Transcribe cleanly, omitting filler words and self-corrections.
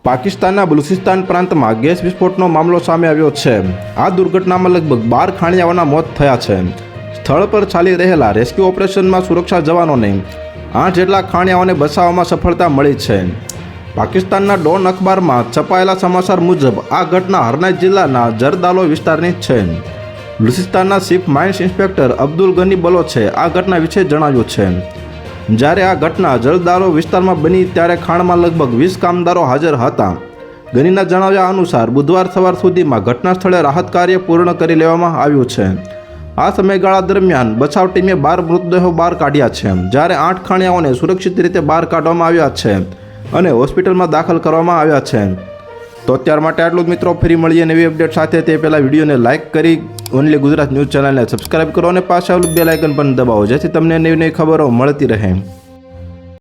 પાકિસ્તાનના બલુચિસ્તાન પ્રાંતમાં ગેસ વિસ્ફોટનો મામલો સામે આવ્યો છે। આ દુર્ઘટનામાં લગભગ 12 ખાણિયાઓના મોત થયા છે। સ્થળ પર ચાલી રહેલા રેસ્ક્યુ ઓપરેશનમાં સુરક્ષા જવાનોને 8 જેટલા ખાણિયાઓને બચાવવામાં સફળતા મળી છે। પાકિસ્તાનના ડોન અખબારમાં છપાયેલા સમાચાર મુજબ આ ઘટના હરનાઈ જિલ્લાના જરદાલો વિસ્તારની છે। બલુચિસ્તાનના ચીફ માઇન્સ ઇન્સ્પેક્ટર અબ્દુલ ગની બલોચે આ ઘટના વિશે જણાવ્યું છે। જ્યારે આ ઘટના જરદાલો વિસ્તારમાં બની ત્યારે ખાણમાં લગભગ 20 કામદારો હાજર હતા। ગનીના જણાવ્યા અનુસાર બુધવાર સવાર સુધીમાં ઘટના સ્થળે રાહત કાર્ય પૂર્ણ કરી લેવામાં આવ્યું છે। આ સમયગાળા દરમિયાન બચાવ ટીમે 12 મૃતદેહો બહાર કાઢ્યા છે, જ્યારે 8 ખાણિયાઓને સુરક્ષિત રીતે બહાર કાઢવામાં આવ્યા છે અને હોસ્પિટલમાં દાખલ કરવામાં આવ્યા છે। તો અત્યાર માટે આટલું જ મિત્રો, ફરી મળીએ નવી અપડેટ સાથે। તે પહેલાં વિડીયોને લાઇક કરી ઓનલી ગુજરાત ન્યૂઝ ચેનલને સબસ્ક્રાઇબ કરો અને પાછળ બેલ આઇકન પણ દબાવો, જેથી તમને નવી નવી ખબરો મળતી રહે।